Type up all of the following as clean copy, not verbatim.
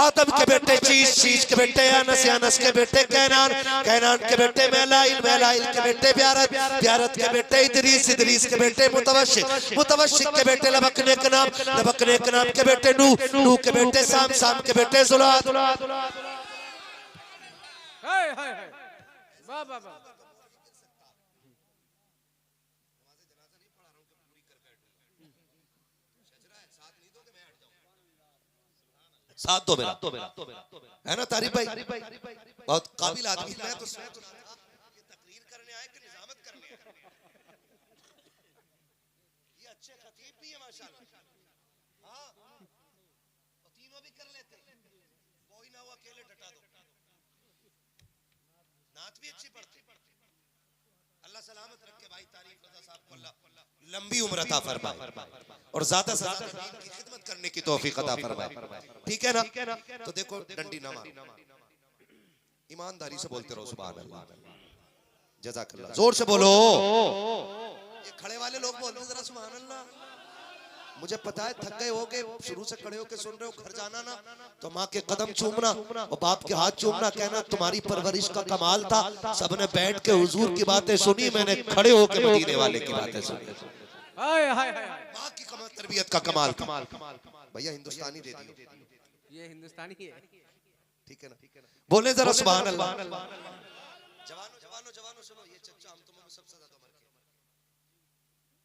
आदम के बेटे शीश, शीश के बेटे अनस, अनस के बेटे कैनान, कैनान के बेटे मेलाइल, मेलाइल के बेटे ब्यारत, ब्यारत के बेटे इदरीस, इदरीस के बेटे मुतवशिक, मुतवशिक के बेटे लबकने के नाम, लबकने के नाम के बेटे नूह, नूह के बेटे साम, साम के बेटे जुलाद। साथ दो मेरा है ना तारीफ भाई, बहुत काबिल आदमी। मैं तो तकरीर करने आए कि निजामत करने आए। ये अच्छे खतीब भी है माशाल्लाह। हाँ, तो तीनों भी कर लेते, कोई ना हो अकेले डटा दो। नात भी अच्छी पढ़ते। अल्लाह सलामत रखे भाई तारीफ रजा साहब को, अल्लाह लंबी उम्र अता फरमाए और ज्यादा से ज्यादा दीन की खिदमत करने की तौफीक अता फरमाए। ठीक है ना? तो देखो डंडी ना मारो, ईमानदारी से बोलते रहो सुभान अल्लाह, जज़ाकल्लाह। जोर से बोलो। ये खड़े वाले लोग बोलते जरा सुभान अल्लाह। मुझे पता है थक गए होगे, शुरू से खड़े होके सुन रहे हो। घर जाना ना तो माँ के कदम चूमना और बाप के हाथ चूमना, कहना तुम्हारी परवरिश का कमाल था। सबने बैठ के हुजूर की बातें सुनी, मैंने खड़े होके मदीने वाले की बातें सुनी। माँ की तरबियत का कमाल था। भैया हिंदुस्तानी दे दियो, ये हिंदुस्तानी है। ठीक है ना? बोले जरा सुभान अल्लाह। जवानों जवानों जवानों सुनो, ये चच्चा हम तुम सबसे ज्यादा उम्र के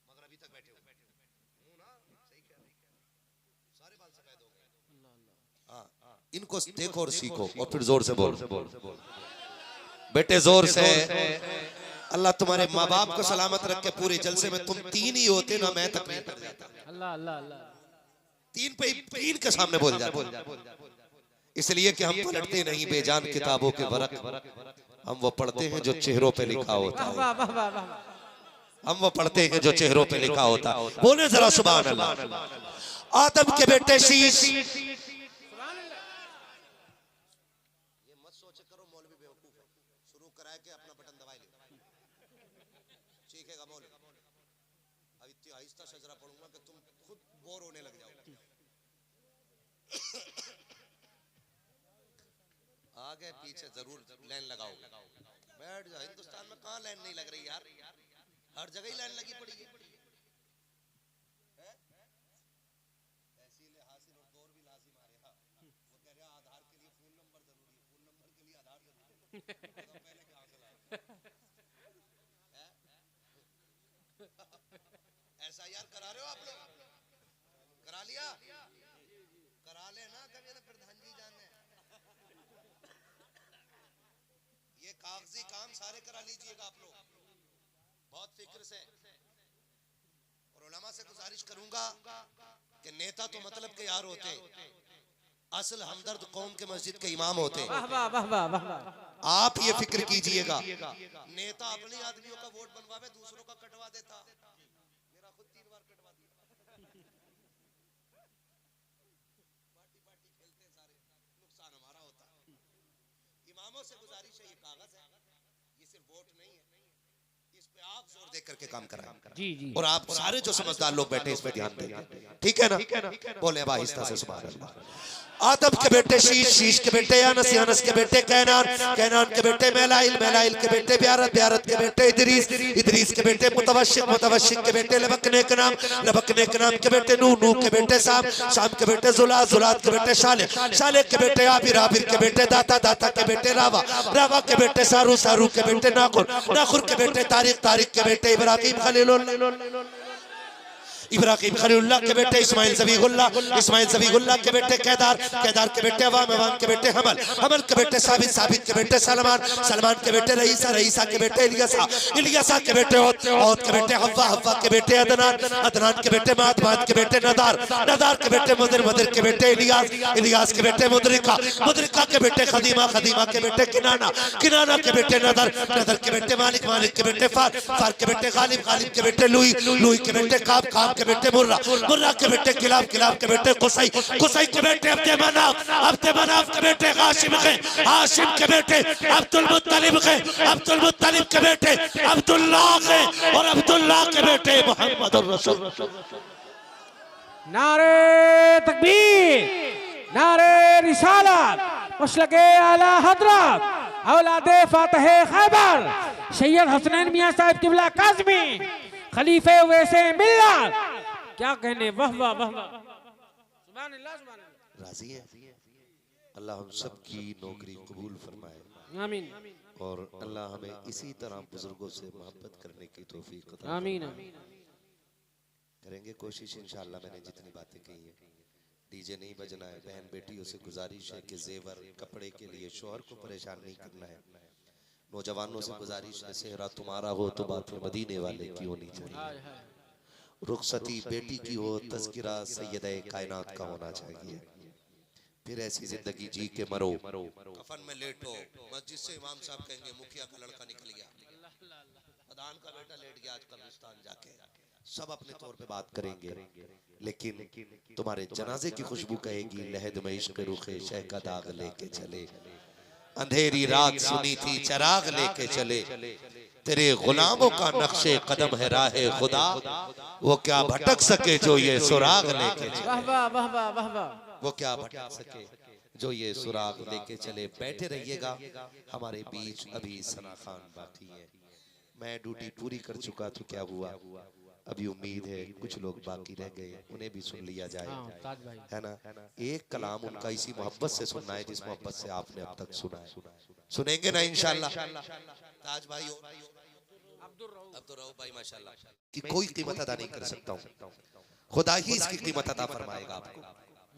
मगर अभी तक बैठे हो ना, सही कह रहे, सारे बाल सफेद हो गए। हाँ, इनको देखो और सीखो और फिर जोर से बोल बेटे, जोर से। अल्लाह तुम्हारे माँ बाप को सलामत रख के पूरे जलसे में तुम तीन ही होते ना, मैं तकलीफ कर जाता। अल्लाह अल्लाह अल्लाह। तीन पे तीन के सामने बोल जाते, इसलिए कि हम पलटते नहीं बेजान किताबों के वरक, हम वो पढ़ते हैं जो चेहरों पे लिखा होता है। हम वो पढ़ते हैं जो चेहरों पे लिखा होता है। बोले जरा सुभान अल्लाह। आदम के बेटे शीश, ये मत सोचे करो मौलवी बेवकूफ है, शुरू कराए के अपना बटन दबाए ले, सीखेगा मौलवी। अब इतनी आहिस्ता शजरा पढ़ूंगा कि तुम खुद बोर होने लग जाओगे। आगे पीछे जरूर लाइन लगाओ, बैठ जाओ। हिंदुस्तान में कहाँ लाइन नहीं लग रही यार, हर जगह ही लाइन लगी पड़ी है। तहसील हासिल और दौर भी लाजिम आ रहा। वो कह रहा आधार के लिए फोन नंबर जरूरी है, फोन नंबर के लिए आधार जरूरी है। तो पहले कहाँ से लाए? ऐसा यार करा रहे हो आप लोग? करा लिया? करा लेना कभी ना प्रधान जी जाने। ये कागजी काम सारे करा लीजिएगा आप लोग बहुत फिक्र से। और उलमा से गुजारिश करूंगा कि नेता तो मतलब के यार होते, असल हमदर्द कौम के मस्जिद के इमाम होते। आप ये फिक्र कीजिएगा, नेता अपने आदमियों का वोट बनवावे, दूसरों का कटवा देता। मेरा खुद 3 बार कटवा दिया। पार्टी पार्टी खेलते हैं सारे, नुकसान हमारा होता है। इमामों से गुजारिश है, ये कागज है, ये सिर्फ वोट नहीं है, इस पे आप जोर दे करके काम कराएं। जी जी। और आप सारे जो समझदार लोग बैठे इस पे ध्यान दें। ठीक है ना? बोले आहिस्ता से सुभान अल्लाह। आदम के बेटे शीश, शीश के बेटे अनस, अनस के बेटे कैनान, कैनान के बेटे मेलाइल, मेलाइल के बेटे ब्यारत, ब्यारत के बेटे इदरीस, इदरीस के बेटे मुतवशिक, मुतवशिक के बेटे लबकने के नाम, लबकने के नाम के बेटे नूह, नूह के बेटे साम, साम के बेटे जुलाद, जुलाद के बेटे शाले, शाले के बेटे आबिर, आबिर के बेटे दाता, दाता के बेटे रावा, रावा के बेटे सारू, सारू के बेटे नाखुर, नाखुर के बेटे तारिक, तारिक के बेटे इब्राहिम खलीलुल्लाह, इब्राहिम खलीलुल्लाह के बेटे इस्माइल ज़बीहुल्लाह, इस्माइल ज़बीहुल्लाह के बेटे केदार, केदार के बेटे अवाम, अवाम के बेटे हमल, हमल के बेटे साबित, साबित के बेटे सलमान, सलमान के बेटे रईसा, रईसा के बेटे इलियासा, इलियासा के बेटे औद, औद के बेटे हव्वा, हव्वा के बेटे अदनान, अदनान के बेटे माद, माद के बेटे नदार, नदार के बेटे मुदर, मुदर के बेटे इलियास, इलियास के बेटे मुदरिका, मुदरिका के बेटे खदीमा, खदीमा के बेटे किनाना, किनाना के बेटे नदर, नदर के बेटे मालिक, मालिक के बेटे फार, फार के बेटे गालिब, गालिब के बेटे लुई, लुई के बेटे काब, काब के बेटे मुर्रा, मुर्रा के बेटे किलाब, किलाब के बेटे कुसई, कुसई के बेटे अब्दे मनाफ, अब्दे मनाफ के बेटे हाशिम के, हाशिम के बेटे अब्दुल मुत्तलिब के, अब्दुल मुत्तलिब के बेटे अब्दुल्लाह के, और अब्दुल्लाह के बेटे मोहम्मद रसूल। नारे तकबीर, नारे रिसालत मसलके आला हजरत औलादे फातह खैबर सैयद हसनैन मियां साहब किबला काज़मी खलीफे वैसे मिल्लत। क्या कहने, वाह वाह वाह वाह, सुभान अल्लाह सुभान अल्लाह। राजी है? अल्लाह हम सब की नौकरी कबूल फरमाए, आमीन और अल्लाह हमें इसी तरह बुजुर्गों से मोहब्बत करने की तौफीक अता आमीन। करेंगे कोशिश इंशाअल्लाह। मैंने जितनी बातें कही है, डीजे नहीं बजना है, बहन बेटियों से गुजारिश है कि जेवर कपड़े के लिए शोहर को परेशान नहीं करना है, नौजवानों से गुजारिश है सेहरा तुम्हारा हो तो बातें मदीने वाले की होनी चाहिए, रुखसती बेटी की हो तज़किरा सैयदे कायनात का होना चाहिए, फिर ऐसी जिंदगी जी के मरो, कफन में लेटो, मस्जिद से इमाम साहब कहेंगे मुखिया का लड़का निकल गया, प्रधान का बेटा लेट गया आज कब्रिस्तान जाके, सब अपने तौर पे बात करेंगे, लेकिन तुम्हारे जनाजे की खुशबू कहेगी लहद में इश्क रुखे शह का दाग लेके चले, अंधेरी रात सुनी थी चराग लेके चले, तेरे गुलामों का नक्शे कदम है राहे खुदा, वो क्या भटक सके जो ये सुराग लेके चले, वाह वाह वाह वाह वाह वाह। वो क्या भटक सके जो ये सुराग लेके चले। बैठे रहिएगा, हमारे बीच अभी सना खान बाकी है, मैं ड्यूटी पूरी कर चुका तो क्या हुआ, अभी उम्मीद है कुछ लोग बाकी रह गए, उन्हें भी सुन लिया जाए, ताज भाई है ना। एक कलाम उनका इसी मोहब्बत से सुनना है जिस मोहब्बत से आपने अब तक सुना है, सुनेंगे ना इंशाल्लाह। ताज भाई अब्दुल रऊफ भाई माशाल्लाह कि कोई कीमत अदा नहीं कर सकता हूँ, खुदा ही इसकी कीमत अदा फरमाएगा आपको,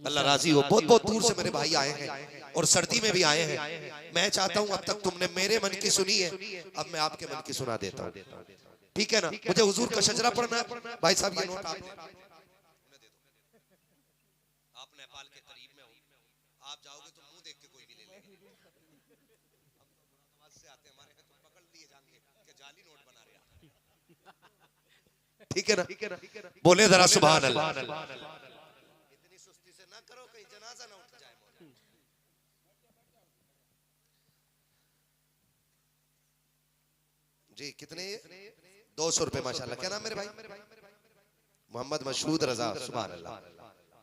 अल्लाह राजी हो। बहुत बहुत दूर से मेरे भाई आए हैं और सर्दी में भी आए हैं, मैं चाहता हूँ अब तक तुमने मेरे मन की सुनी है, अब मैं आपके मन की सुना देता हूँ, ठीक है ना। मुझे हुजूर का शजरा पढ़ना है भाई साहब, ये नोट आप नेपाल के करीब में हो, आप जाओगे तो मुंह देख के कोई भी ले लेगा, से आते हमारे हैं तो पकड़ लिए जाएंगे कि जाली नोट बना रहे, ठीक है ना, बोले जरा सुभान अल्लाह। इतनी सुस्ती से ना करो कहीं जनाजा ना उठ जाए। जी कितने? 200 रुपए माशाल्लाह। क्या नाम मेरे भाई? मोहम्मद मशहूद रजा, सुभान अल्लाह,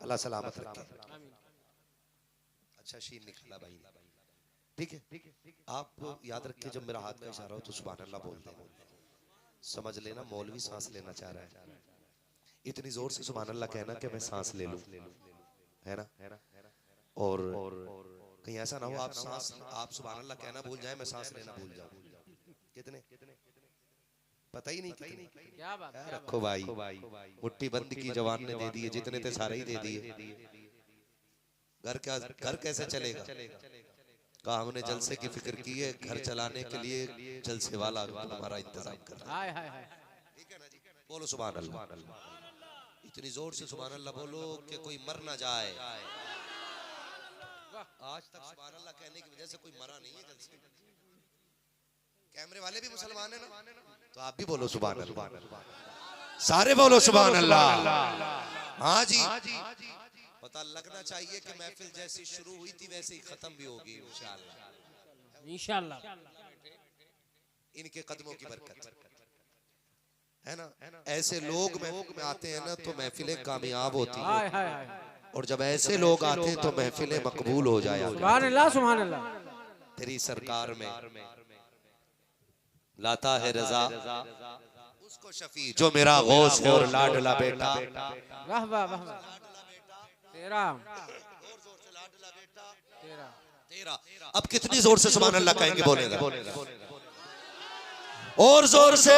अल्लाह सलामत रखे। अच्छा शीन निकला भाई, ठीक है। आप याद रखिए जब मेरा हाथ का इशारा हो तो सुभान अल्लाह बोल देना, समझ लेना मौलवी सांस लेना चाह रहा है, इतनी जोर से सुभान अल्लाह कहना कि मैं सांस ले लूं, है ना। और कहीं ऐसा ना हो आप सुभान अल्लाह कहना भूल जाए, मैं सांस लेना भूल जाऊं। कितने? पता ही नहीं कितने। क्या बात है, रखो भाई, मुट्ठी बंद की जवान ने दे दिए, जितने थे सारे ही दे दिए। घर कैसे चलेगा? कहा हमने जलसे की फिक्र की है, घर चलाने के लिए जलसे वाला हमारा इंतजाम कर रहा है, ठीक है ना जी। बोलो सुभान अल्लाह, इतनी जोर से सुभान अल्लाह बोलो कि कोई मर ना जाए। आज तक सुभान अल्लाह कहने की वजह से कोई मरा नहीं है जलसे। कैमरे वाले भी मुसलमान है ना, तो आप भी बोलो सुभान अल्लाह, सारे बोलो सुभान अल्लाह। हाँ जी, पता लगना चाहिए कि महफिल जैसी शुरू हुई थी वैसे ही खत्म भी होगी इंशाअल्लाह, इंशाअल्लाह। इनके कदमों की बरकत है ना। ऐसे लोग महफिल में आते हैं ना तो महफिलें कामयाब होती हैं, और जब ऐसे लोग आते हैं तो महफिलें मकबूल हो जाया। सुभान अल्लाह सुभान अल्लाह। तेरी सरकार में लाता है रजा उसको शफी जो मेरा गौस है और लाडला बेटा। वाह वाह वाह, तेरा तेरा। अब कितनी जोर से सुभान अल्लाह कहेंगे? बोलेगा और जोर से